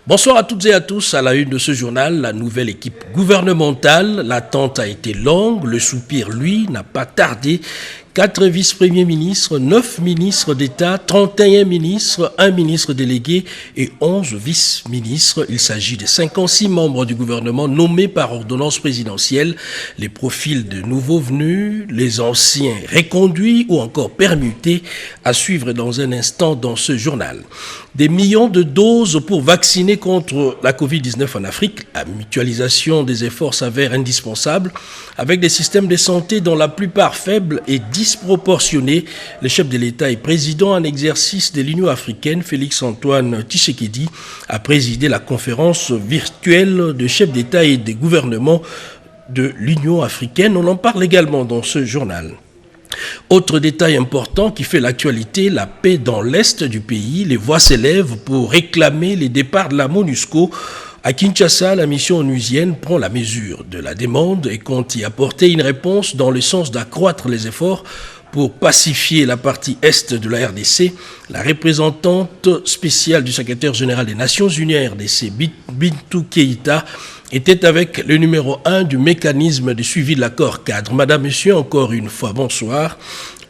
Bonsoir à toutes et à tous. À la une de ce journal, la nouvelle équipe gouvernementale. L'attente a été longue, le soupir, lui, n'a pas tardé. 4 vice-premiers ministres, 9 ministres d'État, 31 ministres, 1 ministre délégué et 11 vice-ministres. Il s'agit des 56 membres du gouvernement nommés par ordonnance présidentielle. Les profils de nouveaux venus, les anciens reconduits ou encore permutés à suivre dans un instant dans ce journal. Des millions de doses pour vacciner contre la Covid-19 en Afrique. La mutualisation des efforts s'avère indispensable avec des systèmes de santé dont la plupart faibles et disproportionnés. Le chef de l'État et président en exercice de l'Union africaine, Félix-Antoine Tshisekedi, a présidé la conférence virtuelle de chefs d'État et des gouvernements de l'Union africaine. On en parle également dans ce journal. Autre détail important qui fait l'actualité, la paix dans l'est du pays. Les voix s'élèvent pour réclamer les départs de la MONUSCO. À Kinshasa, la mission onusienne prend la mesure de la demande et compte y apporter une réponse dans le sens d'accroître les efforts pour pacifier la partie est de la RDC. La représentante spéciale du secrétaire général des Nations Unies à RDC, Bintou Keïta, était avec le numéro 1 du mécanisme de suivi de l'accord cadre. Madame, Monsieur, encore une fois, bonsoir.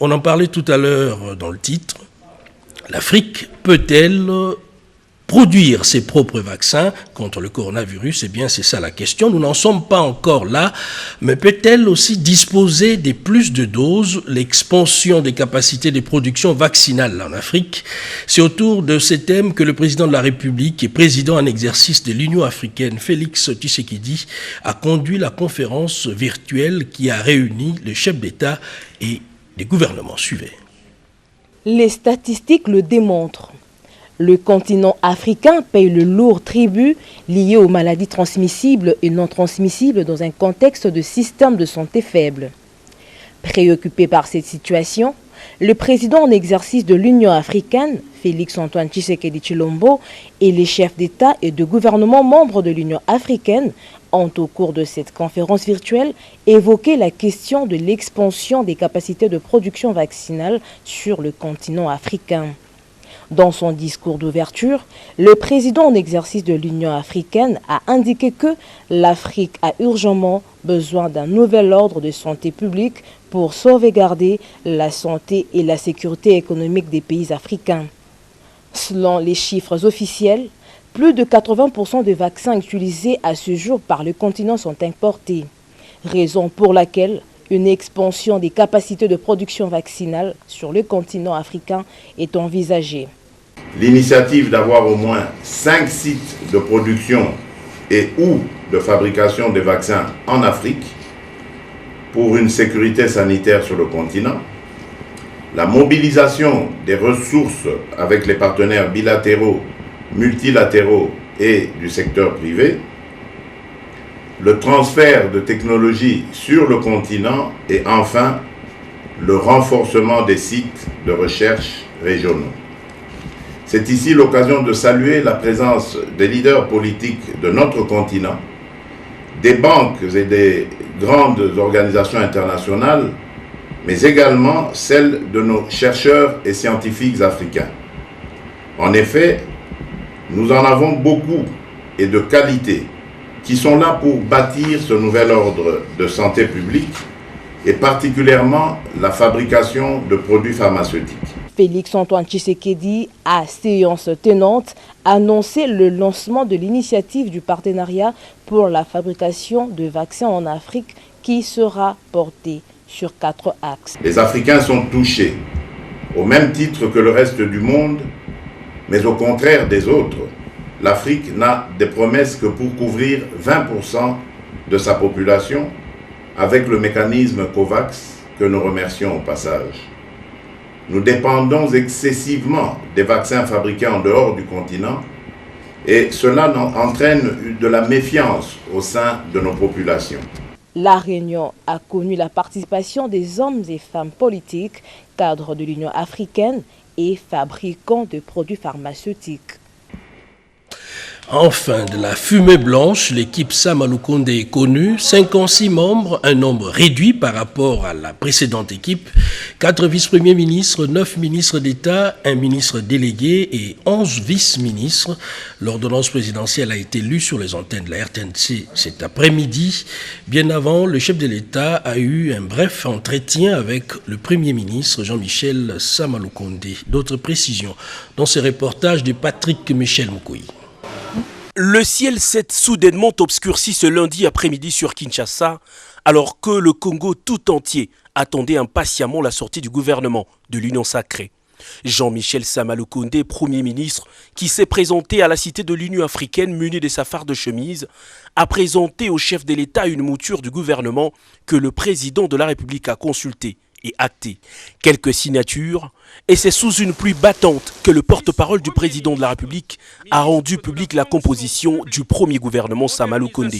On en parlait tout à l'heure dans le titre. L'Afrique peut-elle produire ses propres vaccins contre le coronavirus? Eh bien, c'est ça la question. Nous n'en sommes pas encore là, mais peut-elle aussi disposer de plus de doses? L'expansion des capacités de production vaccinale en Afrique, c'est autour de ces thèmes que le président de la République et président en exercice de l'Union africaine, Félix Tshisekedi, a conduit la conférence virtuelle qui a réuni les chefs d'État et les gouvernements. Suivez. Les statistiques le démontrent. Le continent africain paye le lourd tribut lié aux maladies transmissibles et non transmissibles dans un contexte de système de santé faible. Préoccupé par cette situation, le président en exercice de l'Union africaine, Félix-Antoine Tshisekedi Tshilombo, et les chefs d'État et de gouvernement membres de l'Union africaine ont, au cours de cette conférence virtuelle, évoqué la question de l'expansion des capacités de production vaccinale sur le continent africain. Dans son discours d'ouverture, le président en exercice de l'Union africaine a indiqué que l'Afrique a urgemment besoin d'un nouvel ordre de santé publique pour sauvegarder la santé et la sécurité économique des pays africains. Selon les chiffres officiels, plus de 80% des vaccins utilisés à ce jour par le continent sont importés, raison pour laquelle une expansion des capacités de production vaccinale sur le continent africain est envisagée. L'initiative d'avoir au moins 5 sites de production et ou de fabrication des vaccins en Afrique pour une sécurité sanitaire sur le continent, la mobilisation des ressources avec les partenaires bilatéraux, multilatéraux et du secteur privé, le transfert de technologies sur le continent et enfin le renforcement des sites de recherche régionaux. C'est ici l'occasion de saluer la présence des leaders politiques de notre continent, des banques et des grandes organisations internationales, mais également celle de nos chercheurs et scientifiques africains. En effet, nous en avons beaucoup et de qualité qui sont là pour bâtir ce nouvel ordre de santé publique et particulièrement la fabrication de produits pharmaceutiques. Félix-Antoine Tshisekedi a, séance tenante, annoncé le lancement de l'initiative du partenariat pour la fabrication de vaccins en Afrique qui sera portée sur 4 axes. Les Africains sont touchés, au même titre que le reste du monde, mais au contraire des autres. L'Afrique n'a des promesses que pour couvrir 20% de sa population avec le mécanisme COVAX que nous remercions au passage. Nous dépendons excessivement des vaccins fabriqués en dehors du continent et cela entraîne de la méfiance au sein de nos populations. La réunion a connu la participation des hommes et femmes politiques, cadres de l'Union africaine et fabricants de produits pharmaceutiques. Enfin, de la fumée blanche, l'équipe Sama Lukonde est connue. 56 membres, un nombre réduit par rapport à la précédente équipe. 4 vice-premiers ministres, 9 ministres d'État, 1 ministre délégué et 11 vice-ministres. L'ordonnance présidentielle a été lue sur les antennes de la RTNC cet après-midi. Bien avant, le chef de l'État a eu un bref entretien avec le Premier ministre Jean-Michel Sama Lukonde. D'autres précisions dans ce reportage de Patrick Michel Moukoui. Le ciel s'est soudainement obscurci ce lundi après-midi sur Kinshasa, alors que le Congo tout entier attendait impatiemment la sortie du gouvernement de l'Union sacrée. Jean-Michel Sama Lukonde, Premier ministre, qui s'est présenté à la cité de l'Union africaine muni de sa farde de chemise, a présenté au chef de l'État une mouture du gouvernement que le président de la République a consulté et acté. Quelques signatures, et c'est sous une pluie battante que le porte-parole du président de la République a rendu publique la composition du premier gouvernement Sama Lukonde.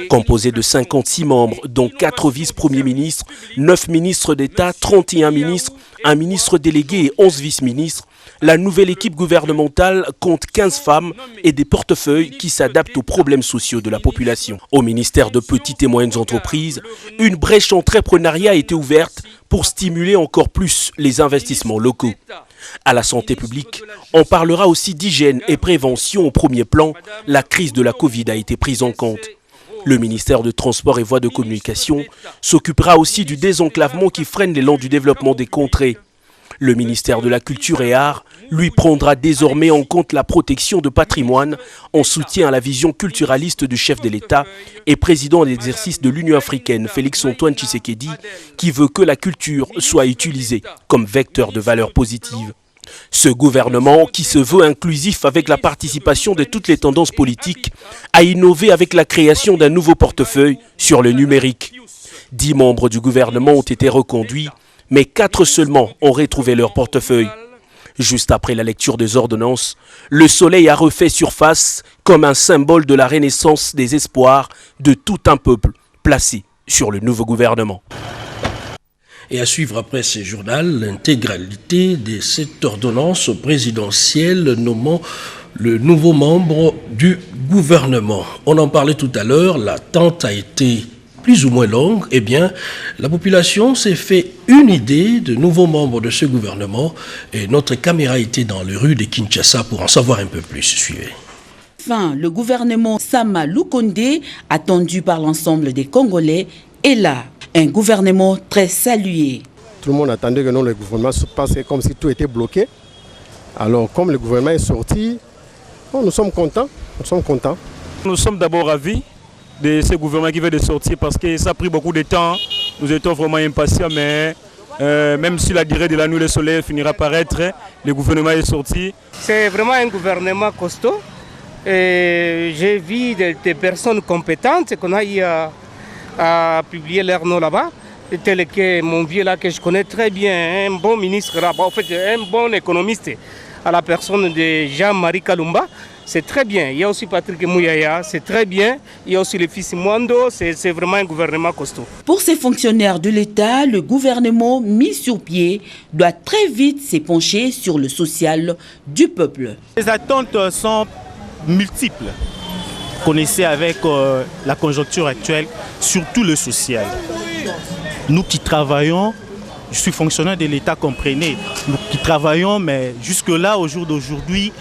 Composé de 56 membres, dont 4 vice-premiers ministres, 9 ministres d'État, 31 ministres, un ministre délégué et 11 vice-ministres, la nouvelle équipe gouvernementale compte 15 femmes et des portefeuilles qui s'adaptent aux problèmes sociaux de la population. Au ministère de Petites et Moyennes Entreprises, une brèche entrepreneuriat a été ouverte pour stimuler encore plus les investissements locaux. À la santé publique, on parlera aussi d'hygiène et prévention au premier plan. La crise de la Covid a été prise en compte. Le ministère de Transport et Voies de Communication s'occupera aussi du désenclavement qui freine l'élan du développement des contrées. Le ministère de la Culture et Arts, lui, prendra désormais en compte la protection de patrimoine en soutien à la vision culturaliste du chef de l'État et président en exercice de l'Union africaine, Félix-Antoine Tshisekedi, qui veut que la culture soit utilisée comme vecteur de valeurs positives. Ce gouvernement, qui se veut inclusif avec la participation de toutes les tendances politiques, a innové avec la création d'un nouveau portefeuille sur le numérique. 10 membres du gouvernement ont été reconduits, mais 4 seulement ont retrouvé leur portefeuille. Juste après la lecture des ordonnances, le soleil a refait surface comme un symbole de la renaissance des espoirs de tout un peuple placé sur le nouveau gouvernement. Et à suivre après ce journal, l'intégralité de cette ordonnance présidentielle nommant le nouveau membre du gouvernement. On en parlait tout à l'heure, l'attente a été plus ou moins longue. Eh bien, la population s'est fait une idée de nouveaux membres de ce gouvernement et notre caméra était dans les rues de Kinshasa pour en savoir un peu plus. Suivez. Enfin, le gouvernement Sama Lukonde, attendu par l'ensemble des Congolais, est là. Un gouvernement très salué. Tout le monde attendait que non, le gouvernement se passait comme si tout était bloqué. Alors, comme le gouvernement est sorti, nous sommes contents. Nous sommes d'abord ravis de ce gouvernement qui vient de sortir parce que ça a pris beaucoup de temps. Nous étions vraiment impatients, mais même si la durée de la nuit, le soleil finira par être, le gouvernement est sorti. C'est vraiment un gouvernement costaud. J'ai vu des personnes compétentes qu'on a eu à publier leur nom là-bas, tel que mon vieux là que je connais très bien, un bon ministre là-bas, en fait un bon économiste, à la personne de Jean-Marie Kalumba, c'est très bien. Il y a aussi Patrick Mouyaya, c'est très bien. Il y a aussi le fils Mwando, c'est vraiment un gouvernement costaud. Pour ces fonctionnaires de l'État, le gouvernement mis sur pied doit très vite s'épancher sur le social du peuple. Les attentes sont multiples. Connaissez avec la conjoncture actuelle, surtout le social. Nous qui travaillons, je suis fonctionnaire de l'État, comprenez, nous qui travaillons, mais jusque-là, au jour d'aujourd'hui,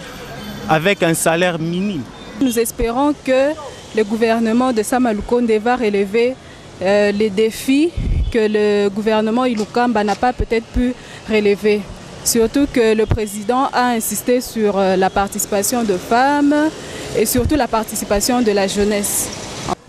avec un salaire minime. Nous espérons que le gouvernement de Sama Lukonde va relever les défis que le gouvernement Ilukamba n'a pas peut-être pu relever. Surtout que le président a insisté sur la participation de femmes et surtout la participation de la jeunesse.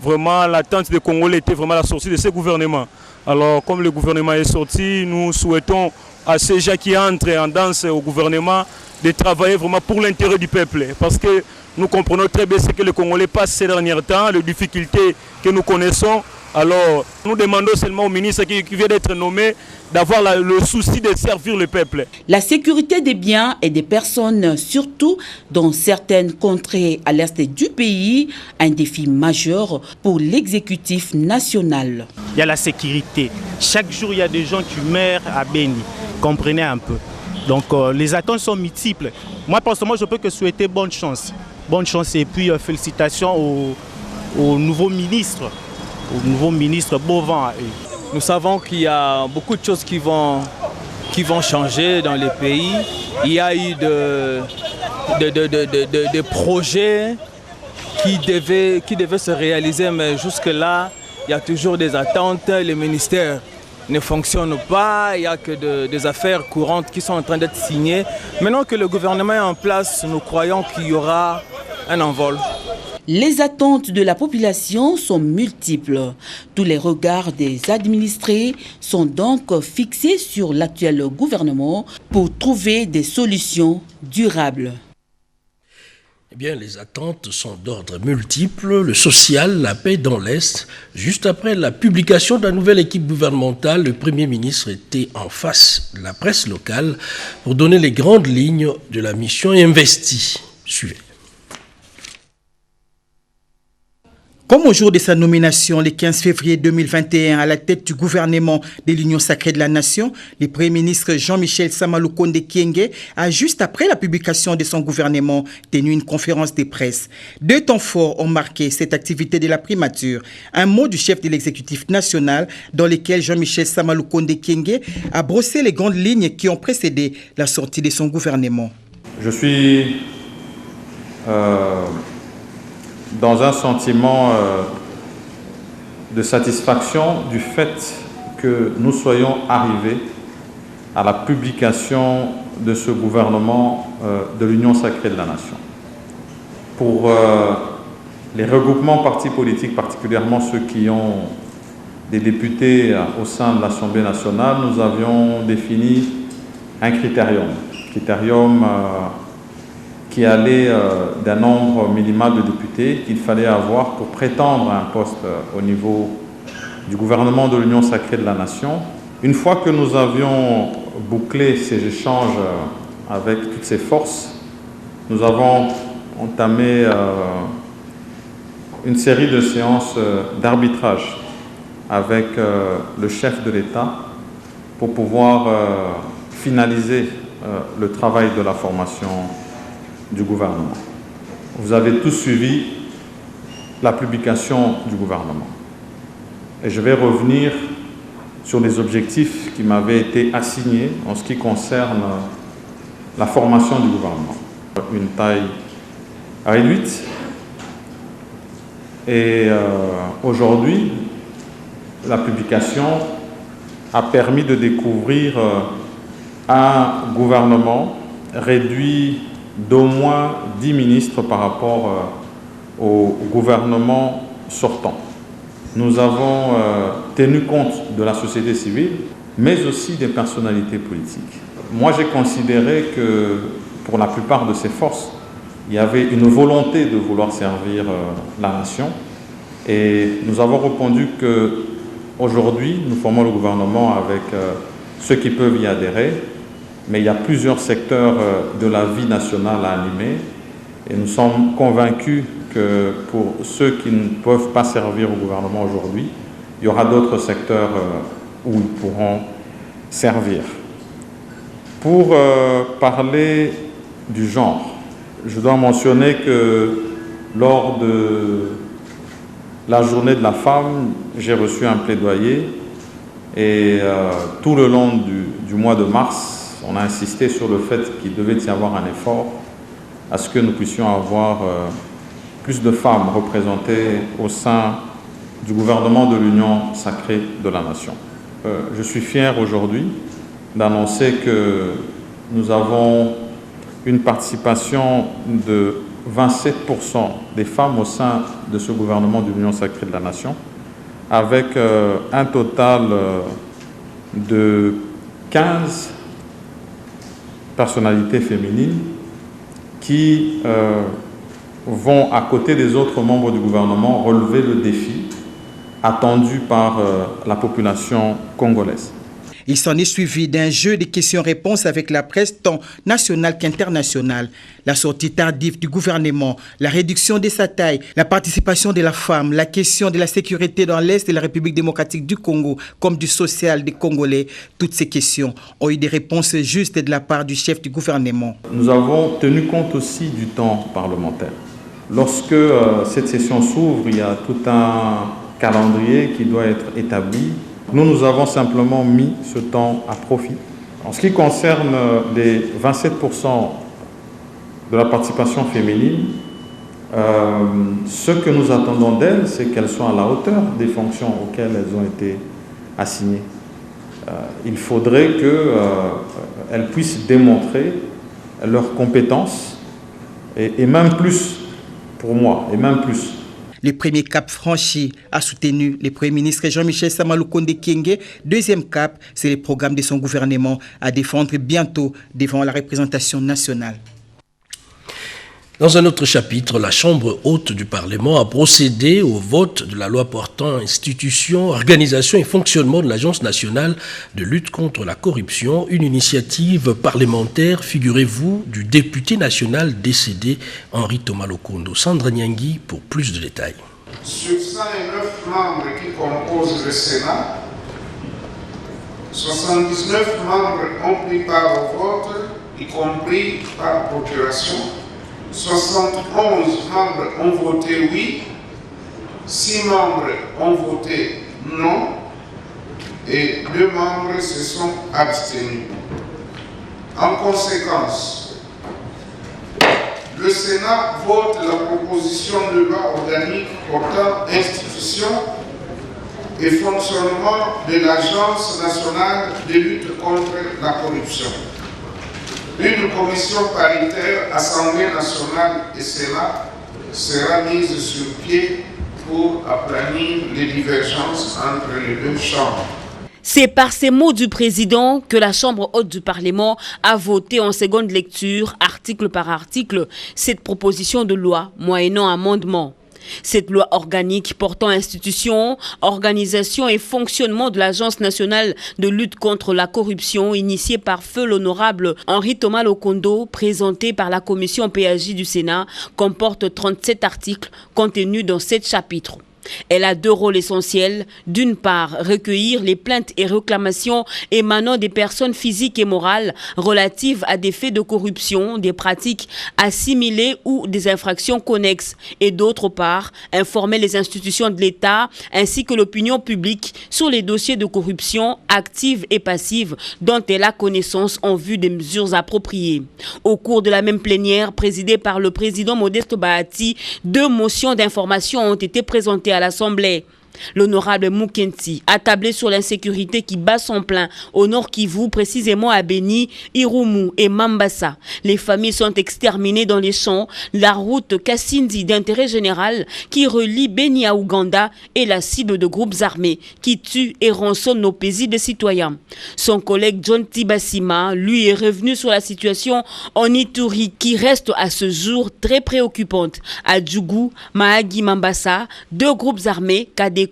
Vraiment, l'attente des Congolais était vraiment la sortie de ce gouvernement. Alors, comme le gouvernement est sorti, nous souhaitons à ces gens qui entrent en danse au gouvernement de travailler vraiment pour l'intérêt du peuple. Parce que nous comprenons très bien ce que les Congolais passent ces derniers temps, les difficultés que nous connaissons. Alors, nous demandons seulement au ministre qui vient d'être nommé d'avoir le souci de servir le peuple. La sécurité des biens et des personnes, surtout dans certaines contrées à l'est du pays, un défi majeur pour l'exécutif national. Il y a la sécurité. Chaque jour, il y a des gens qui meurent à Beni. Comprenez un peu. Donc les attentes sont multiples. Moi, personnellement, je peux que souhaiter bonne chance. Bonne chance et puis félicitations au nouveau ministre Bovin. Nous savons qu'il y a beaucoup de choses qui vont changer dans les pays. Il y a eu des projets qui devaient se réaliser, mais jusque-là, il y a toujours des attentes. Les ministères ne fonctionnent pas, il n'y a que des affaires courantes qui sont en train d'être signées. Maintenant que le gouvernement est en place, nous croyons qu'il y aura un envol. Les attentes de la population sont multiples. Tous les regards des administrés sont donc fixés sur l'actuel gouvernement pour trouver des solutions durables. Eh bien, les attentes sont d'ordre multiple. Le social, la paix dans l'Est. Juste après la publication de la nouvelle équipe gouvernementale, le Premier ministre était en face de la presse locale pour donner les grandes lignes de la mission investie. Suivez. Comme au jour de sa nomination, le 15 février 2021, à la tête du gouvernement de l'Union sacrée de la Nation, le Premier ministre Jean-Michel Sama Lukonde Kyenge a, juste après la publication de son gouvernement, tenu une conférence de presse. 2 temps forts ont marqué cette activité de la primature. Un mot du chef de l'exécutif national, dans lequel Jean-Michel Sama Lukonde Kyenge a brossé les grandes lignes qui ont précédé la sortie de son gouvernement. Je suis dans un sentiment de satisfaction du fait que nous soyons arrivés à la publication de ce gouvernement de l'Union sacrée de la Nation. Pour les regroupements partis politiques, particulièrement ceux qui ont des députés au sein de l'Assemblée nationale, nous avions défini un critérium qui allait d'un nombre minimal de députés qu'il fallait avoir pour prétendre à un poste au niveau du gouvernement de l'Union sacrée de la Nation. Une fois que nous avions bouclé ces échanges avec toutes ces forces, nous avons entamé une série de séances d'arbitrage avec le chef de l'État pour pouvoir finaliser le travail de la formation du gouvernement. Vous avez tous suivi la publication du gouvernement. Et je vais revenir sur les objectifs qui m'avaient été assignés en ce qui concerne la formation du gouvernement. Une taille réduite. Et aujourd'hui, la publication a permis de découvrir un gouvernement réduit d'au moins 10 ministres par rapport au gouvernement sortant. Nous avons tenu compte de la société civile, mais aussi des personnalités politiques. Moi, j'ai considéré que pour la plupart de ces forces, il y avait une volonté de vouloir servir la nation. Et nous avons répondu qu'aujourd'hui, nous formons le gouvernement avec ceux qui peuvent y adhérer, mais il y a plusieurs secteurs de la vie nationale à animer. Et nous sommes convaincus que pour ceux qui ne peuvent pas servir au gouvernement aujourd'hui, il y aura d'autres secteurs où ils pourront servir. Pour parler du genre, je dois mentionner que lors de la journée de la femme, j'ai reçu un plaidoyer et tout le long du mois de mars, on a insisté sur le fait qu'il devait y avoir un effort à ce que nous puissions avoir plus de femmes représentées au sein du gouvernement de l'Union sacrée de la Nation. Je suis fier aujourd'hui d'annoncer que nous avons une participation de 27% des femmes au sein de ce gouvernement de l'Union sacrée de la Nation, avec un total de 15 personnalités féminines qui vont, à côté des autres membres du gouvernement, relever le défi attendu par la population congolaise. Il s'en est suivi d'un jeu de questions-réponses avec la presse tant nationale qu'internationale. La sortie tardive du gouvernement, la réduction de sa taille, la participation de la femme, la question de la sécurité dans l'Est de la République démocratique du Congo comme du social des Congolais, toutes ces questions ont eu des réponses justes de la part du chef du gouvernement. Nous avons tenu compte aussi du temps parlementaire. Lorsque cette session s'ouvre, il y a tout un calendrier qui doit être établi. Nous avons simplement mis ce temps à profit. En ce qui concerne les 27% de la participation féminine, ce que nous attendons d'elles, c'est qu'elles soient à la hauteur des fonctions auxquelles elles ont été assignées. Il faudrait qu'elles puissent démontrer leurs compétences et même plus pour moi, et même plus. Le premier cap franchi a soutenu le Premier ministre Jean-Michel Samalukonde Kyenge. Deuxième cap, c'est le programme de son gouvernement à défendre bientôt devant la représentation nationale. Dans un autre chapitre, la Chambre haute du Parlement a procédé au vote de la loi portant institution, organisation et fonctionnement de l'Agence nationale de lutte contre la corruption, une initiative parlementaire, figurez-vous, du député national décédé Henri Thomas Lokondo. Sandra Nyangui pour plus de détails. Sur 109 membres qui composent le Sénat, 79 membres ont pris part au vote, y compris par procuration. 71 membres ont voté oui, 6 membres ont voté non et 2 membres se sont abstenus. En conséquence, le Sénat vote la proposition de loi organique portant institution et fonctionnement de l'Agence nationale de lutte contre la corruption. Une commission paritaire, Assemblée nationale et Sénat, sera mise sur pied pour aplanir les divergences entre les deux chambres. C'est par ces mots du président que la Chambre haute du Parlement a voté en seconde lecture, article par article, cette proposition de loi moyennant amendement. Cette loi organique portant institution, organisation et fonctionnement de l'Agence nationale de lutte contre la corruption initiée par feu l'honorable Henri Thomas Lokondo, présentée par la commission PAJ du Sénat, comporte 37 articles contenus dans 7 chapitres. Elle a 2 rôles essentiels. D'une part, recueillir les plaintes et réclamations émanant des personnes physiques et morales relatives à des faits de corruption, des pratiques assimilées ou des infractions connexes. Et d'autre part, informer les institutions de l'État ainsi que l'opinion publique sur les dossiers de corruption active et passive dont elle a connaissance en vue des mesures appropriées. Au cours de la même plénière présidée par le président Modeste Bahati, 2 motions d'information ont été présentées à l'Assemblée. L'honorable Moukenti a tablé sur l'insécurité qui bat son plein au Nord Kivu, précisément à Beni, Irumu et Mambasa. Les familles sont exterminées dans les champs. La route Kassindi d'intérêt général qui relie Beni à Ouganda est la cible de groupes armés qui tuent et rançonnent nos paisibles citoyens. Son collègue John Tibasima, lui, est revenu sur la situation en Ituri qui reste à ce jour très préoccupante. À Djougou, Mahagi, Mambasa, 2 groupes armés, KDK,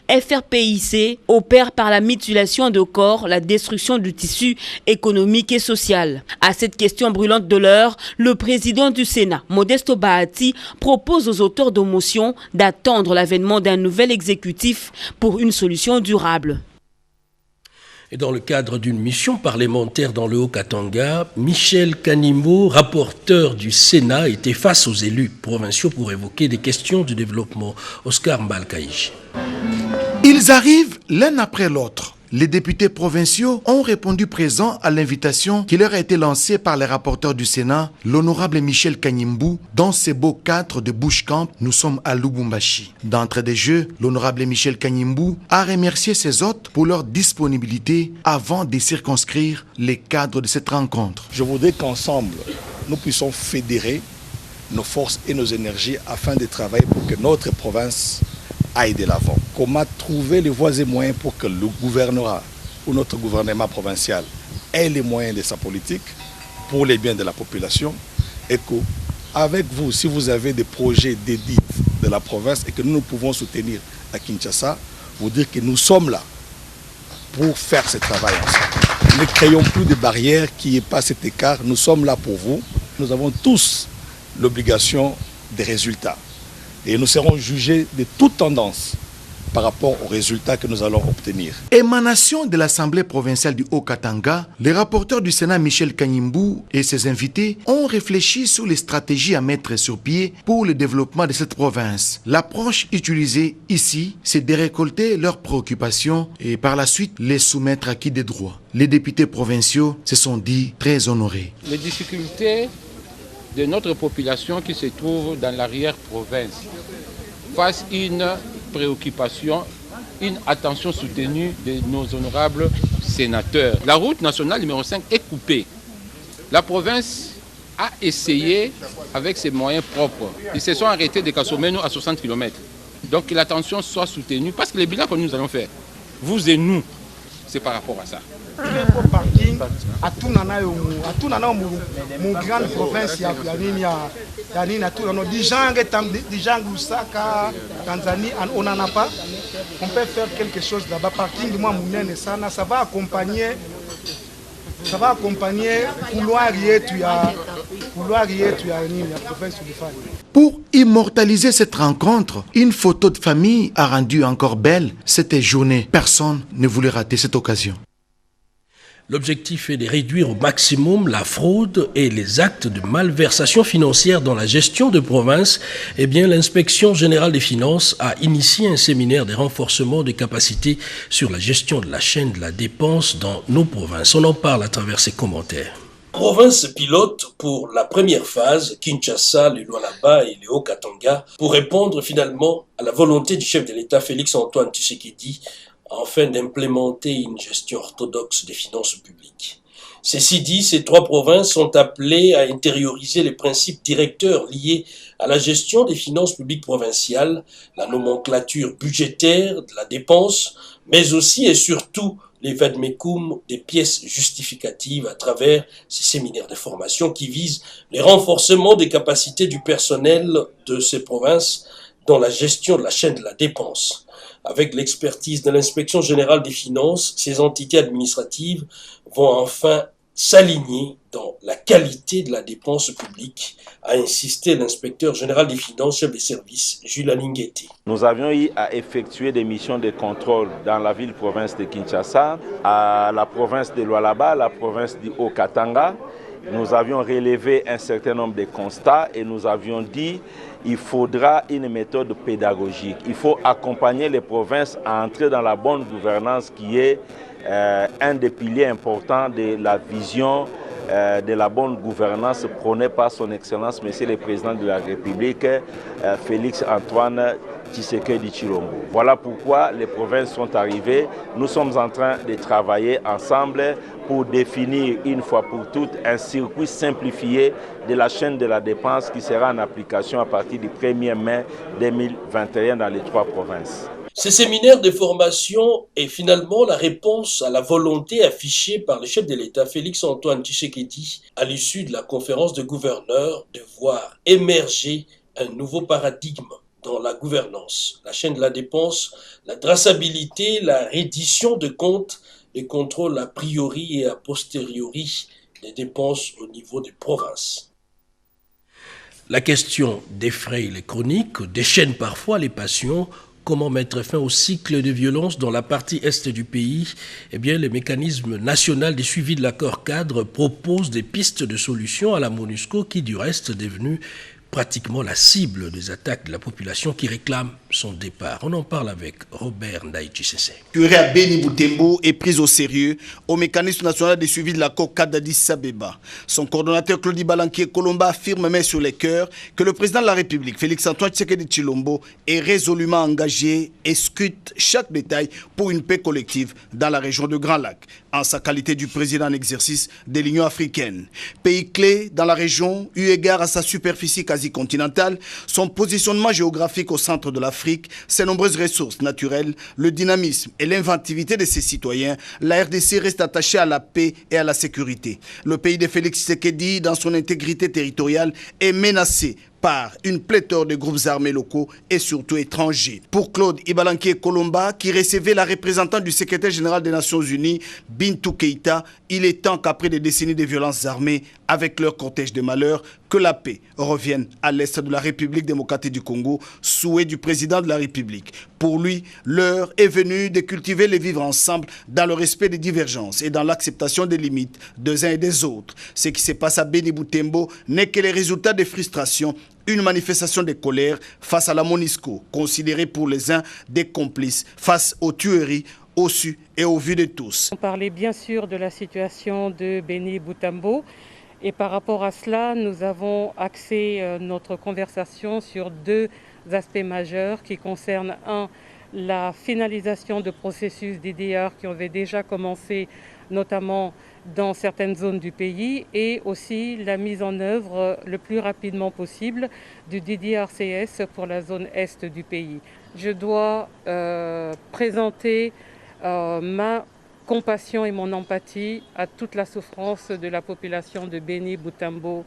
FRPIC, opère par la mutilation de corps, la destruction du tissu économique et social. À cette question brûlante de l'heure, le président du Sénat, Modeste Bahati, propose aux auteurs de motions d'attendre l'avènement d'un nouvel exécutif pour une solution durable. Et dans le cadre d'une mission parlementaire dans le Haut-Katanga, Michel Kanimbo, rapporteur du Sénat, était face aux élus provinciaux pour évoquer des questions du développement. Oscar Mbalkaïch. Ils arrivent l'un après l'autre. Les députés provinciaux ont répondu présents à l'invitation qui leur a été lancée par les rapporteurs du Sénat, l'honorable Michel Kanimbo. Dans ces beaux cadres de Bush Camp, nous sommes à Lubumbashi. D'entrée de jeu, l'honorable Michel Kanimbo a remercié ses hôtes pour leur disponibilité avant de circonscrire les cadres de cette rencontre. Je voudrais qu'ensemble, nous puissions fédérer nos forces et nos énergies afin de travailler pour que notre province aille de l'avant. Comment trouver les voies et moyens pour que le gouvernorat ou notre gouvernement provincial ait les moyens de sa politique pour les biens de la population et qu'avec vous, si vous avez des projets dédiés de la province et que nous pouvons soutenir à Kinshasa, vous dire que nous sommes là pour faire ce travail ensemble. Ne créons plus de barrières qui n'aient pas cet écart. Nous sommes là pour vous. Nous avons tous l'obligation des résultats. Et nous serons jugés de toute tendance par rapport aux résultats que nous allons obtenir. Émanation de l'Assemblée provinciale du Haut-Katanga, les rapporteurs du Sénat Michel Kanyimbu et ses invités ont réfléchi sur les stratégies à mettre sur pied pour le développement de cette province. L'approche utilisée ici, c'est de récolter leurs préoccupations et par la suite les soumettre à qui des droits. Les députés provinciaux se sont dit très honorés. Les difficultés de notre population qui se trouve dans l'arrière-province face à une préoccupation, une attention soutenue de nos honorables sénateurs. La route nationale numéro 5 est coupée. La province a essayé avec ses moyens propres. Ils se sont arrêtés de Kasomeno à 60 km. Donc que l'attention soit soutenue parce que les bilans que nous allons faire, vous et nous, c'est par rapport à ça. Parking à tout mon grande province ya nini à tout nana déjà Lusaka Tanzanie on n'en a pas. On peut faire quelque chose là-bas. Parking moi munene sana, ça va accompagner couloir yetu ya nini ya province du Fani. Pour immortaliser cette rencontre, une photo de famille a rendu encore belle cette journée. Personne ne voulait rater cette occasion. L'objectif est de réduire au maximum la fraude et les actes de malversation financière dans la gestion de province. Eh bien, l'Inspection générale des finances a initié un séminaire de renforcement des capacités sur la gestion de la chaîne de la dépense dans nos provinces. On en parle à travers ses commentaires. Province pilote pour la première phase, Kinshasa, le Lualaba et le Haut-Katanga, pour répondre finalement à la volonté du chef de l'État Félix-Antoine Tshisekedi afin d'implémenter une gestion orthodoxe des finances publiques. Ceci dit, ces trois provinces sont appelées à intérioriser les principes directeurs liés à la gestion des finances publiques provinciales, la nomenclature budgétaire de la dépense, mais aussi et surtout les vademecum des pièces justificatives à travers ces séminaires de formation qui visent le renforcement des capacités du personnel de ces provinces dans la gestion de la chaîne de la dépense. Avec l'expertise de l'Inspection générale des finances, ces entités administratives vont enfin s'aligner dans la qualité de la dépense publique, a insisté l'inspecteur général des finances, chef des services, Jules Alinguetti. Nous avions eu à effectuer des missions de contrôle dans la ville-province de Kinshasa, à la province de Lualaba, la province du Haut-Katanga. Nous avions relevé un certain nombre de constats et nous avions dit qu'il faudra une méthode pédagogique. Il faut accompagner les provinces à entrer dans la bonne gouvernance qui est un des piliers importants de la vision de la bonne gouvernance prônée par son Excellence, Monsieur le Président de la République, Félix-Antoine Tshisekedi Tshilombo. Voilà pourquoi les provinces sont arrivées. Nous sommes en train de travailler ensemble pour définir une fois pour toutes un circuit simplifié de la chaîne de la dépense qui sera en application à partir du 1er mai 2021 dans les trois provinces. Ces séminaires de formation est finalement la réponse à la volonté affichée par le chef de l'État Félix-Antoine Tshisekedi à l'issue de la conférence de gouverneurs de voir émerger un nouveau paradigme dans la gouvernance, la chaîne de la dépense, la traçabilité, la reddition de comptes, les contrôles a priori et a posteriori des dépenses au niveau des provinces. La question défraye les chroniques, déchaîne parfois les passions. Comment mettre fin au cycle de violence dans la partie est du pays? Eh bien, le mécanisme national de suivi de l'accord cadre propose des pistes de solutions à la MONUSCO qui, du reste, est devenue pratiquement la cible des attaques de la population qui réclame son départ. On en parle avec Robert Ndaïchi-Sessé. Curé à Beni Boutembo est pris au sérieux au mécanisme national de suivi de l'accord cadre d'Addis Abeba. Son coordonnateur Claudie Balanquier Colomba affirme mais sur les cœurs que le président de la République, Félix-Antoine Tshisekedi Tshilombo, est résolument engagé et scrute chaque détail pour une paix collective dans la région de Grand Lac, en sa qualité du président en exercice de l'Union africaine. Pays clé dans la région, eu égard à sa superficie quasi-continentale, son positionnement géographique au centre de l'Afrique, ses nombreuses ressources naturelles, le dynamisme et l'inventivité de ses citoyens, la RDC reste attachée à la paix et à la sécurité. Le pays de Félix Tshisekedi, dans son intégrité territoriale, est menacé par une pléthore de groupes armés locaux et surtout étrangers. Pour Claude Ibalanquier Kolomba, qui recevait la représentante du secrétaire général des Nations Unies, Bintou Keïta, il est temps qu'après des décennies de violences armées, avec leur cortège de malheurs, que la paix revienne à l'est de la République démocratique du Congo, souhait du président de la République. Pour lui, l'heure est venue de cultiver les vivre ensemble dans le respect des divergences et dans l'acceptation des limites des uns et des autres. Ce qui se passe à Béni Boutembo n'est que les résultats des frustrations, une manifestation de colère face à la MONUSCO, considérée pour les uns des complices face aux tueries au su et au vu de tous. On parlait bien sûr de la situation de Béni Boutembo. Et par rapport à cela, nous avons axé notre conversation sur deux aspects majeurs qui concernent la finalisation de processus DDR qui avaient déjà commencé notamment dans certaines zones du pays et aussi la mise en œuvre le plus rapidement possible du DDRCS pour la zone est du pays. Je dois présenter ma compassion et mon empathie à toute la souffrance de la population de Béni, Boutembo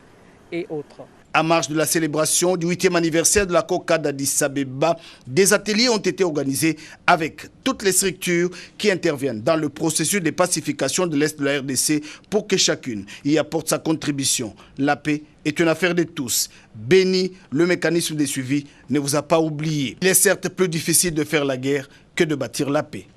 et autres. À marge de la célébration du 8e anniversaire de la COCA d'Addis Abeba, des ateliers ont été organisés avec toutes les structures qui interviennent dans le processus de pacification de l'Est de la RDC pour que chacune y apporte sa contribution. La paix est une affaire de tous. Béni, le mécanisme de suivi ne vous a pas oublié. Il est certes plus difficile de faire la guerre que de bâtir la paix.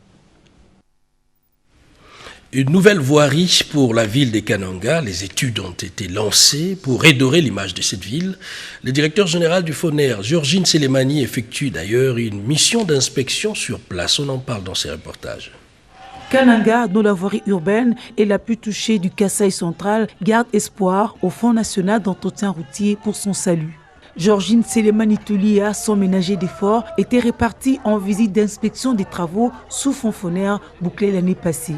Une nouvelle voirie pour la ville de Kananga. Les études ont été lancées pour redorer l'image de cette ville. Le directeur général du FONER, Georgine Selemani, effectue d'ailleurs une mission d'inspection sur place. On en parle dans ces reportages. Kananga, dont la voirie urbaine est la plus touchée du Kasaï central, garde espoir au Fonds national d'entretien routier pour son salut. Georgine Selemani Toulia, son ménager d'efforts, était répartie en visite d'inspection des travaux sous fonds FONER bouclés l'année passée.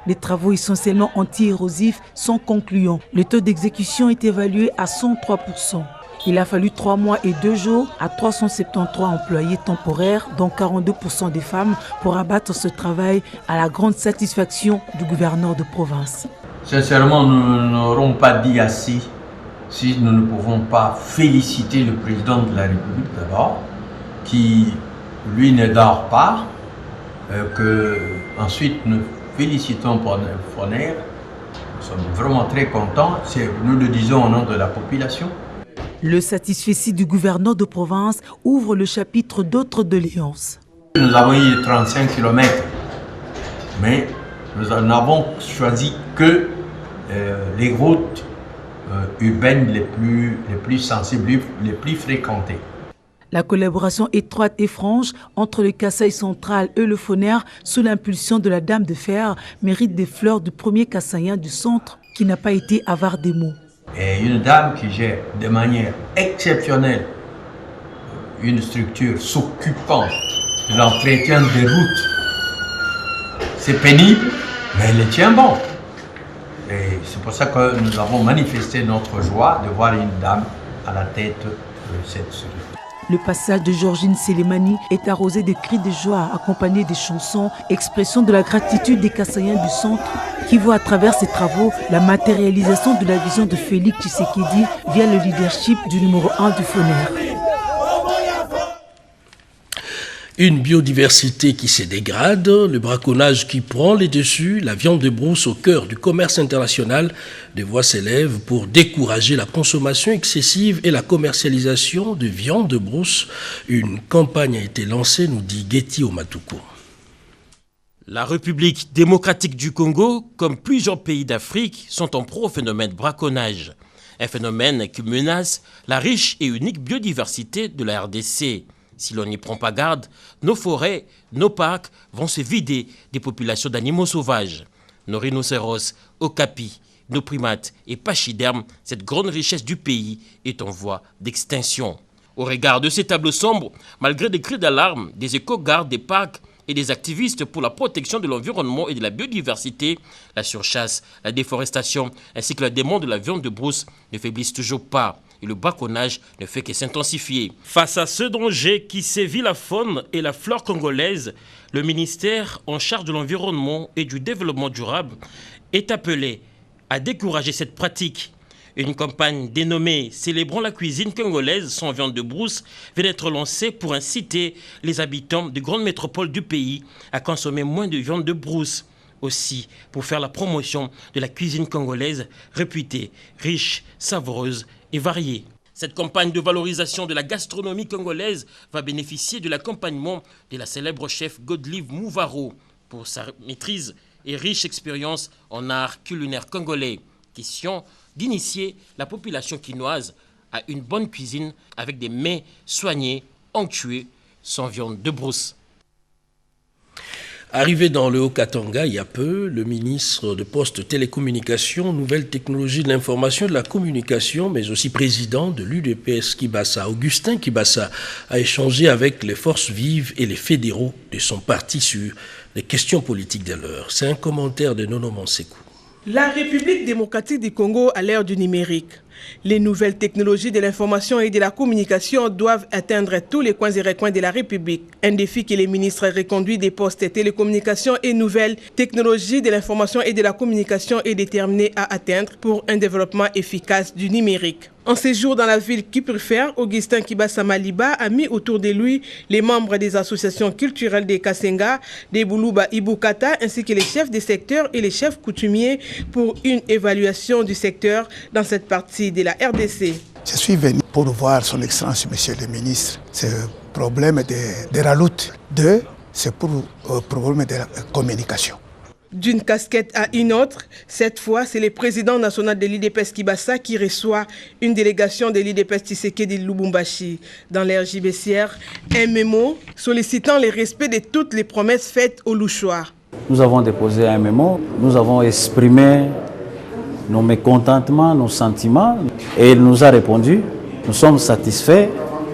Les travaux essentiellement anti-érosifs sont concluants. Le taux d'exécution est évalué à 103%. Il a fallu 3 mois et 2 jours à 373 employés temporaires, dont 42% des femmes, pour abattre ce travail à la grande satisfaction du gouverneur de province. Sincèrement, nous n'aurons pas dit assez si nous ne pouvons pas féliciter le président de la République d'abord, qui lui ne dort pas, ensuite nous félicitons FONER, nous sommes vraiment très contents, nous le disons au nom de la population. Le satisfecit du gouverneur de province ouvre le chapitre d'autres doléances. Nous avons eu 35 km, mais nous n'avons choisi que les routes urbaines les plus sensibles, les plus fréquentées. La collaboration étroite et franche entre le Kasaï central et le FONER, sous l'impulsion de la Dame de Fer, mérite des fleurs du premier Kassaïen du centre qui n'a pas été avare des mots. Et une dame qui gère de manière exceptionnelle une structure s'occupant de l'entretien des routes. C'est pénible, mais elle tient bon. Et c'est pour ça que nous avons manifesté notre joie de voir une dame à la tête de cette structure. Le passage de Georgine Selemani est arrosé de cris de joie accompagnés des chansons, expression de la gratitude des Kassaïens du centre qui voient à travers ces travaux la matérialisation de la vision de Félix Tshisekedi via le leadership du numéro 1 du FONER. Une biodiversité qui se dégrade, le braconnage qui prend les dessus, la viande de brousse au cœur du commerce international. Des voix s'élèvent pour décourager la consommation excessive et la commercialisation de viande de brousse. Une campagne a été lancée, nous dit Getty Omatuko. La République démocratique du Congo, comme plusieurs pays d'Afrique, sont en proie au phénomène braconnage. Un phénomène qui menace la riche et unique biodiversité de la RDC. Si l'on n'y prend pas garde, nos forêts, nos parcs vont se vider des populations d'animaux sauvages. Nos rhinocéros, okapis, nos primates et pachydermes, cette grande richesse du pays est en voie d'extinction. Au regard de ces tableaux sombres, malgré des cris d'alarme, des éco-gardes des parcs et des activistes pour la protection de l'environnement et de la biodiversité, la surchasse, la déforestation ainsi que la demande de la viande de brousse ne faiblissent toujours pas. Et le braconnage ne fait que s'intensifier. Face à ce danger qui sévit la faune et la flore congolaise, le ministère en charge de l'environnement et du développement durable est appelé à décourager cette pratique. Une campagne dénommée « Célébrons la cuisine congolaise sans viande de brousse » vient d'être lancée pour inciter les habitants de grandes métropoles du pays à consommer moins de viande de brousse. Aussi, pour faire la promotion de la cuisine congolaise réputée, riche, savoureuse et variée. Cette campagne de valorisation de la gastronomie congolaise va bénéficier de l'accompagnement de la célèbre chef Godelive Mouvaro pour sa maîtrise et riche expérience en art culinaire congolais. Question d'initier la population quinoise à une bonne cuisine avec des mets soignés, onctueux, sans viande de brousse. Arrivé dans le Haut-Katanga il y a peu, le ministre de Postes, Télécommunications, Nouvelles Technologies de l'Information et de la Communication, mais aussi président de l'UDPS Kibassa, Augustin Kibassa, a échangé avec les forces vives et les fédéraux de son parti sur les questions politiques de l'heure. C'est un commentaire de Nono Mansekou. La République démocratique du Congo à l'ère du numérique. Les nouvelles technologies de l'information et de la communication doivent atteindre tous les coins et recoins de la République. Un défi que les ministres reconduits des postes, télécommunications et nouvelles technologies de l'information et de la communication est déterminé à atteindre pour un développement efficace du numérique. En séjour dans la ville qui préfère, Augustin Kibassa Maliba a mis autour de lui les membres des associations culturelles des Kasenga, des Boulouba Ibukata, ainsi que les chefs des secteurs et les chefs coutumiers pour une évaluation du secteur dans cette partie de la RDC. Je suis venu pour voir son Excellence, Monsieur le ministre, ce problème de la route. C'est pour le problème de la communication. D'une casquette à une autre, cette fois, c'est le président national de l'IDPS Kibassa qui reçoit une délégation de l'IDPS Tshisekedi de Lubumbashi. Dans l'air JBCR, un mémo sollicitant le respect de toutes les promesses faites aux Louchois. Nous avons déposé un mémo, nous avons exprimé nos mécontentements, nos sentiments, et il nous a répondu, nous sommes satisfaits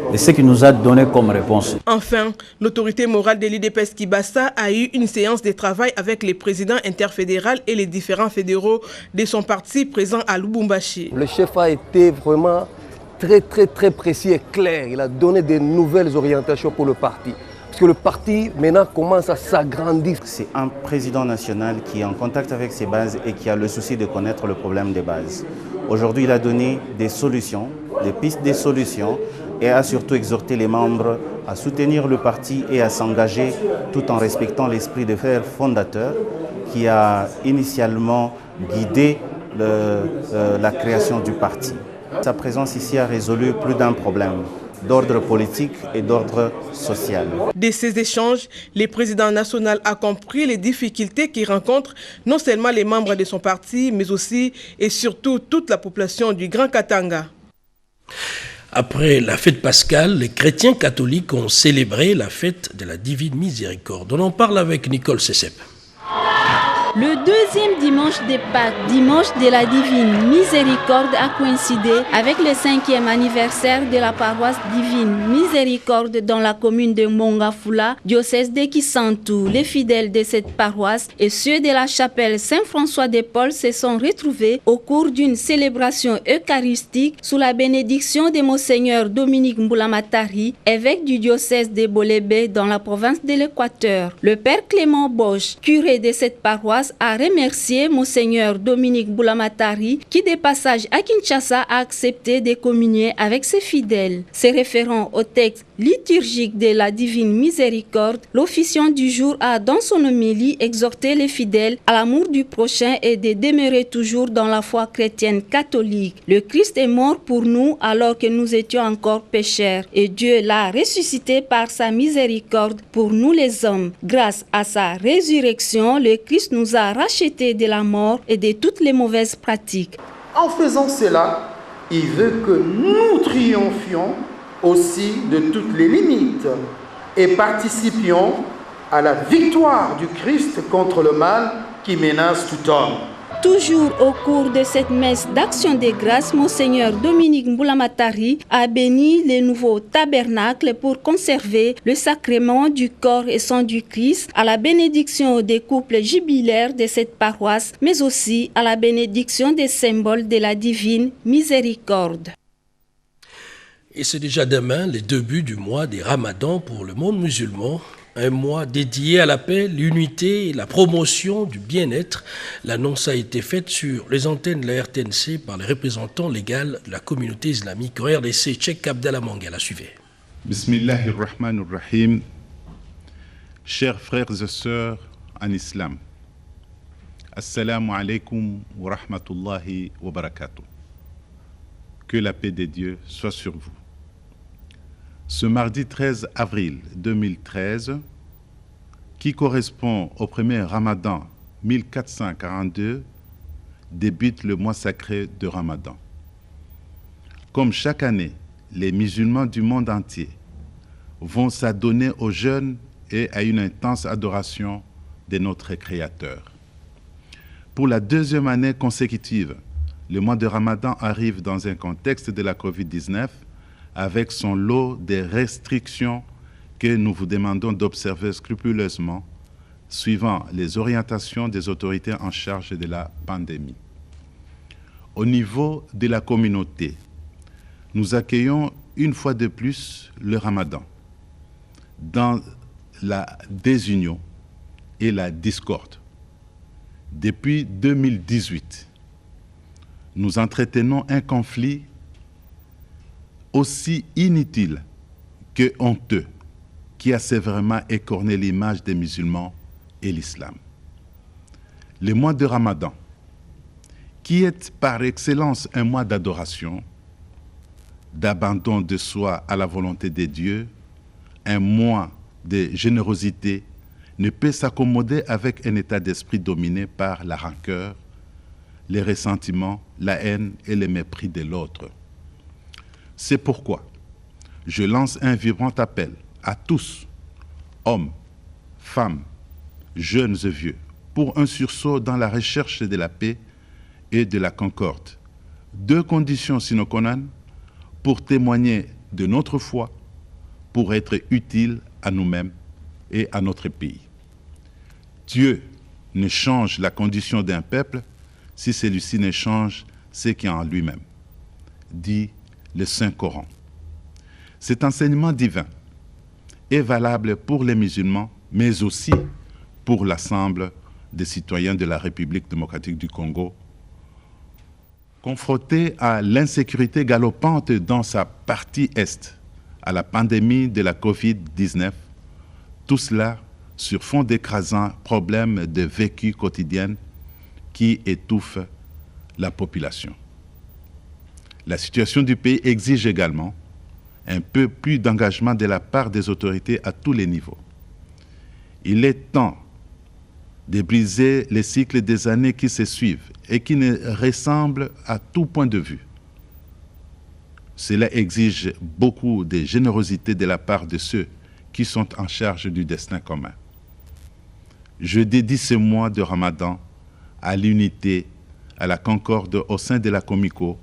de ce qu'il nous a donné comme réponse. Enfin, l'autorité morale de l'IDPS Kibassa a eu une séance de travail avec les présidents interfédéraux et les différents fédéraux de son parti présents à Lubumbashi. Le chef a été vraiment très précis et clair. Il a donné de nouvelles orientations pour le parti. Parce que le parti maintenant commence à s'agrandir. C'est un président national qui est en contact avec ses bases et qui a le souci de connaître le problème des bases. Aujourd'hui, il a donné des solutions, des pistes de solutions, et a surtout exhorté les membres à soutenir le parti et à s'engager tout en respectant l'esprit de fer fondateur qui a initialement guidé la création du parti. Sa présence ici a résolu plus d'un problème d'ordre politique et d'ordre social. De ces échanges, le président national a compris les difficultés qu'il rencontre non seulement les membres de son parti, mais aussi et surtout toute la population du Grand Katanga. Après la fête pascale, les chrétiens catholiques ont célébré la fête de la Divine Miséricorde. On en parle avec Nicole Sessep. Le deuxième dimanche de Pâques, dimanche de la Divine Miséricorde, a coïncidé avec le 5e anniversaire de la paroisse Divine Miséricorde dans la commune de Mongafula, diocèse de Kisantu. Les fidèles de cette paroisse et ceux de la chapelle Saint-François de Paul se sont retrouvés au cours d'une célébration eucharistique sous la bénédiction de Monseigneur Dominique Mbulamatari, évêque du diocèse de Bolébé dans la province de l'Équateur. Le père Clément Bosch, curé de cette paroisse, a remercié Monseigneur Dominique Mbulamatari qui, de passage à Kinshasa, a accepté de communier avec ses fidèles. Se référant au texte liturgique de la Divine Miséricorde, l'officiant du jour a, dans son homélie, exhorté les fidèles à l'amour du prochain et de demeurer toujours dans la foi chrétienne catholique. Le Christ est mort pour nous alors que nous étions encore pécheurs et Dieu l'a ressuscité par sa miséricorde pour nous les hommes. Grâce à sa résurrection, le Christ nous a rachetés de la mort et de toutes les mauvaises pratiques. En faisant cela, il veut que nous triomphions aussi de toutes les limites et participions à la victoire du Christ contre le mal qui menace tout homme. Toujours au cours de cette messe d'action de grâce, Monseigneur Dominique Mbulamatari a béni les nouveaux tabernacles pour conserver le sacrement du corps et sang du Christ, à la bénédiction des couples jubilaires de cette paroisse, mais aussi à la bénédiction des symboles de la divine miséricorde. Et c'est déjà demain le début du mois des Ramadans pour le monde musulman. un mois dédié à la paix, l'unité et la promotion du bien-être. L'annonce a été faite sur les antennes de la RTNC par les représentants légaux de la communauté islamique. En RDC, Cheikh Abdallah Mangala, suivez. Bismillahirrahmanirrahim. Chers frères et sœurs en islam, Assalamu alaikum wa rahmatullahi wa barakatuh. Que la paix de Dieu soit sur vous. Ce mardi 13 avril 2013, qui correspond au premier Ramadan 1442, débute le mois sacré de Ramadan. Comme chaque année, les musulmans du monde entier vont s'adonner au jeûne et à une intense adoration de notre Créateur. Pour la deuxième année consécutive, le mois de Ramadan arrive dans un contexte de la Covid-19 avec son lot de restrictions que nous vous demandons d'observer scrupuleusement, suivant les orientations des autorités en charge de la pandémie. Au niveau de la communauté, nous accueillons une fois de plus le Ramadan dans la désunion et la discorde. Depuis 2018, nous entretenons un conflit aussi inutile que honteux qui a sévèrement écorné l'image des musulmans et l'islam. Le mois de Ramadan, qui est par excellence un mois d'adoration, d'abandon de soi à la volonté de Dieu, un mois de générosité, ne peut s'accommoder avec un état d'esprit dominé par la rancœur, les ressentiments, la haine et le mépris de l'autre. C'est pourquoi je lance un vibrant appel à tous, hommes, femmes, jeunes et vieux, pour un sursaut dans la recherche de la paix et de la concorde. Deux conditions sine qua non pour témoigner de notre foi, pour être utiles à nous-mêmes et à notre pays. Dieu ne change la condition d'un peuple si celui-ci ne change ce qui est en lui-même, dit le Saint-Coran. Cet enseignement divin est valable pour les musulmans, mais aussi pour l'ensemble des citoyens de la République démocratique du Congo, confrontés à l'insécurité galopante dans sa partie est, à la pandémie de la Covid-19, tout cela sur fond d'écrasants problèmes de vécu quotidien qui étouffent la population. La situation du pays exige également un peu plus d'engagement de la part des autorités à tous les niveaux. Il est temps de briser les cycles des années qui se suivent et qui ne ressemblent à tout point de vue. Cela exige beaucoup de générosité de la part de ceux qui sont en charge du destin commun. Je dédie ce mois de Ramadan à l'unité, à la concorde au sein de la Comico,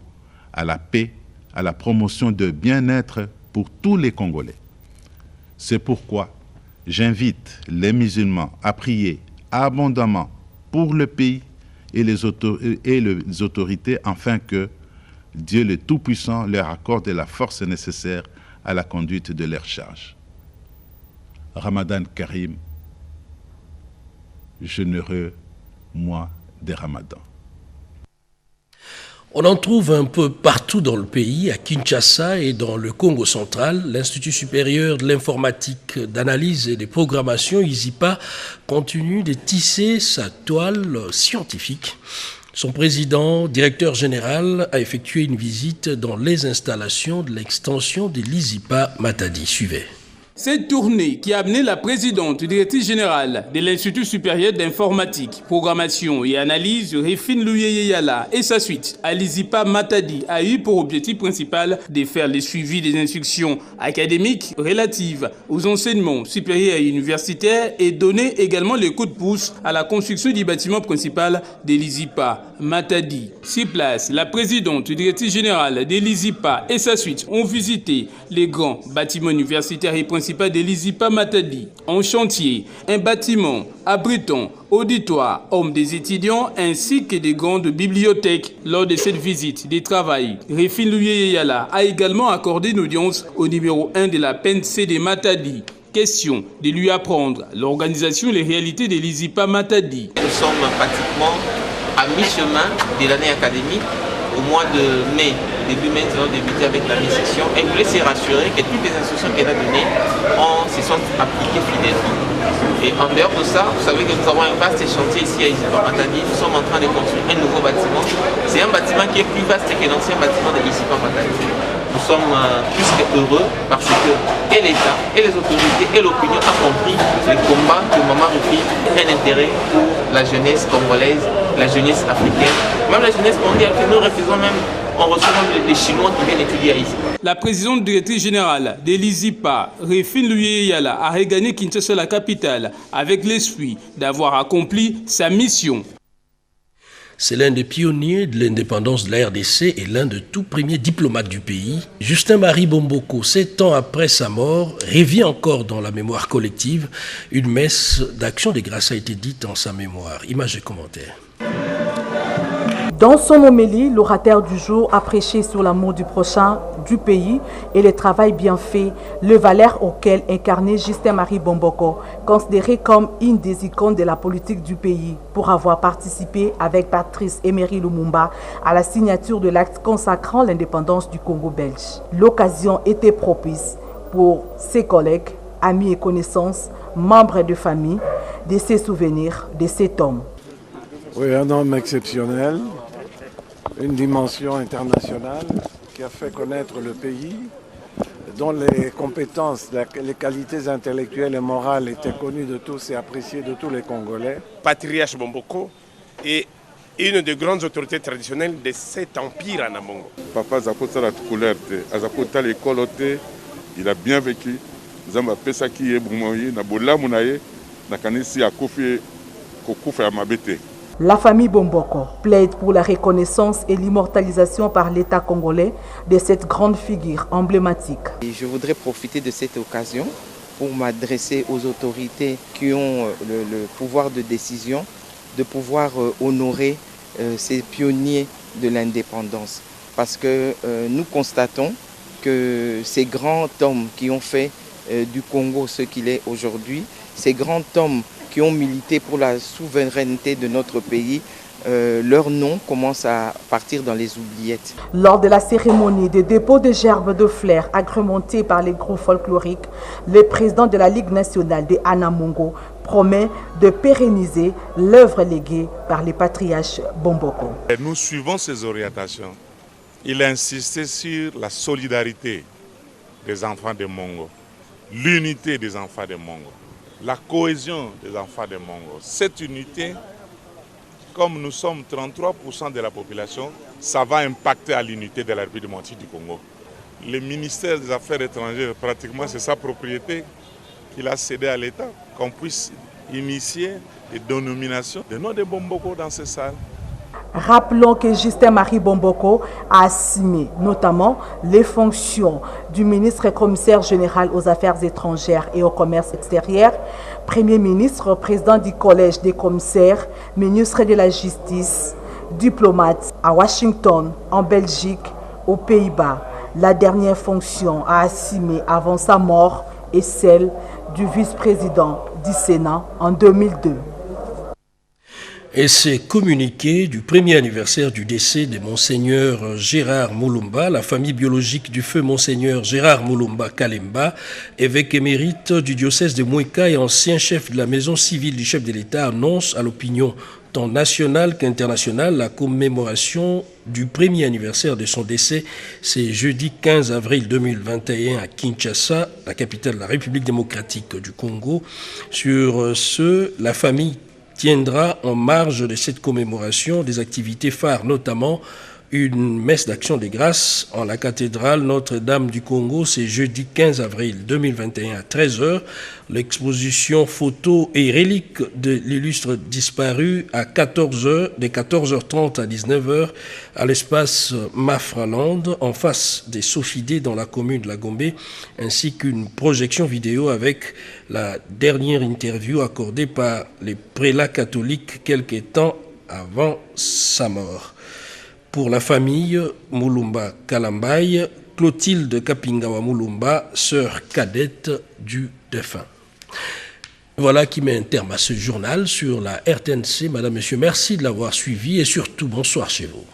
à la paix, à la promotion de bien-être pour tous les Congolais. C'est pourquoi j'invite les musulmans à prier abondamment pour le pays et les autorités afin que Dieu le Tout-Puissant leur accorde la force nécessaire à la conduite de leurs charges. Ramadan Karim, généreux mois de Ramadan. On en trouve un peu partout dans le pays, à Kinshasa et dans le Congo central. L'Institut supérieur de l'informatique, d'analyse et de programmation, ISIPA, continue de tisser sa toile scientifique. Son président, directeur général, a effectué une visite dans les installations de l'extension de l'ISIPA Matadi. Suivez. Cette tournée qui a amené la présidente directrice générale de l'Institut supérieur d'informatique, programmation et analyse, Réfine Louyeyeyala, et sa suite à l'ISIPA Matadi a eu pour objectif principal de faire le suivi des instructions académiques relatives aux enseignements supérieurs et universitaires et donner également le coup de pouce à la construction du bâtiment principal de l'ISIPA Matadi. Sur place, la présidente directrice générale de l'ISIPA et sa suite ont visité les grands bâtiments universitaires et principaux de l'ISIPA Matadi. En chantier, un bâtiment abritant auditoire, hommes des étudiants ainsi que des grandes bibliothèques. Lors de cette visite de travail, Réfine Louyeyeyala a également accordé une audience au numéro 1 de la PNC de Matadi. Question de lui apprendre l'organisation et les réalités de l'ISIPA Matadi. Nous sommes pratiquement à mi-chemin de l'année académique. Au mois de mai, début mai, nous allons débuter avec la mi-section. Et je voulais se rassurer que toutes les instructions qu'elle a données se sont appliquées fidèlement. Et en dehors de ça, vous savez que nous avons un vaste chantier ici à ISIPA Matadi. Nous sommes en train de construire un nouveau bâtiment. C'est un bâtiment qui est plus vaste que l'ancien bâtiment de ISIPA Matadi. Nous sommes plus que heureux parce que et l'État, et les autorités, et l'opinion ont compris les combats que Maman Rufi a un intérêt pour la jeunesse congolaise, la jeunesse africaine, même la jeunesse mondiale que nous refusons même. On reçoit même des Chinois qui viennent étudier ici. La présidente directrice générale de l'ISIPA, Réfine Luyeyala, a regagné Kinshasa, la capitale, avec l'esprit d'avoir accompli sa mission. C'est l'un des pionniers de l'indépendance de la RDC et l'un des tout premiers diplomates du pays. Justin-Marie Bomboko, 7 ans après sa mort, revient encore dans la mémoire collective. Une messe d'action de grâce a été dite en sa mémoire. Images et commentaires. Dans son homélie, l'orateur du jour a prêché sur l'amour du prochain, du pays et le travail bien fait, le valeur auquel incarnait Justin-Marie Bomboko, considéré comme une des icônes de la politique du pays, pour avoir participé avec Patrice Emery Lumumba à la signature de l'acte consacrant l'indépendance du Congo belge. L'occasion était propice pour ses collègues, amis et connaissances, membres de famille, de ses souvenirs de cet homme. Oui, un homme exceptionnel, une dimension internationale qui a fait connaître le pays, dont les compétences, les qualités intellectuelles et morales étaient connues de tous et appréciées de tous les Congolais. Patriarche Bomboko est une des grandes autorités traditionnelles de cet empire en Amongo. Papa Zapota la couleur, Azapota l'école, il a bien vécu. Zamba Pesaki et Boumoye, Nabola Mounaye, Nakanisi a Kofi à Mabete. La famille Bomboko plaide pour la reconnaissance et l'immortalisation par l'État congolais de cette grande figure emblématique. Et je voudrais profiter de cette occasion pour m'adresser aux autorités qui ont le pouvoir de décision, de pouvoir honorer ces pionniers de l'indépendance. Parce que nous constatons que ces grands hommes qui ont fait du Congo ce qu'il est aujourd'hui, ces grands hommes qui ont milité pour la souveraineté de notre pays, leur nom commence à partir dans les oubliettes. Lors de la cérémonie de dépôt de gerbes de fleurs agrémentées par les groupes folkloriques, le président de la Ligue nationale de Anamongo promet de pérenniser l'œuvre léguée par les patriarches Bomboko. Nous suivons ces orientations. Il a insisté sur la solidarité des enfants de Mongo, l'unité des enfants de Mongo, la cohésion des enfants de Mongo. Cette unité, comme nous sommes 33% de la population, ça va impacter à l'unité de la République démocratique du Congo. Le ministère des Affaires étrangères, pratiquement, c'est sa propriété qu'il a cédé à l'État, qu'on puisse initier des dénominations de noms de Bomboko dans ces salles. Rappelons que Justin-Marie Bomboko a assumé notamment les fonctions du ministre et commissaire général aux affaires étrangères et au commerce extérieur, Premier ministre, président du collège des commissaires, ministre de la justice, diplomate à Washington, en Belgique, aux Pays-Bas. La dernière fonction à assumer avant sa mort est celle du vice-président du Sénat en 2002. Et c'est communiqué du premier anniversaire du décès de Monseigneur Gérard Mulumba, la famille biologique du feu Monseigneur Gérard Mulumba Kalemba, évêque émérite du diocèse de Mouéka et ancien chef de la maison civile du chef de l'État, annonce à l'opinion tant nationale qu'internationale la commémoration du premier anniversaire de son décès. C'est jeudi 15 avril 2021 à Kinshasa, la capitale de la République démocratique du Congo. Sur ce, la famille tiendra en marge de cette commémoration des activités phares, notamment une messe d'action des grâces en la cathédrale Notre-Dame du Congo. C'est jeudi 15 avril 2021 à 13h. L'exposition photos et reliques de l'illustre disparu à 14h, de 14h30 à 19h à l'espace Mafraland, en face des Sofidés dans la commune de la Gombe, ainsi qu'une projection vidéo avec la dernière interview accordée par les prélats catholiques quelques temps avant sa mort. Pour la famille Mulumba Kalambaye, Clotilde Kapingawa Mulumba, sœur cadette du défunt. Voilà qui met un terme à ce journal sur la RTNC. Madame, Monsieur, merci de l'avoir suivi et surtout bonsoir chez vous.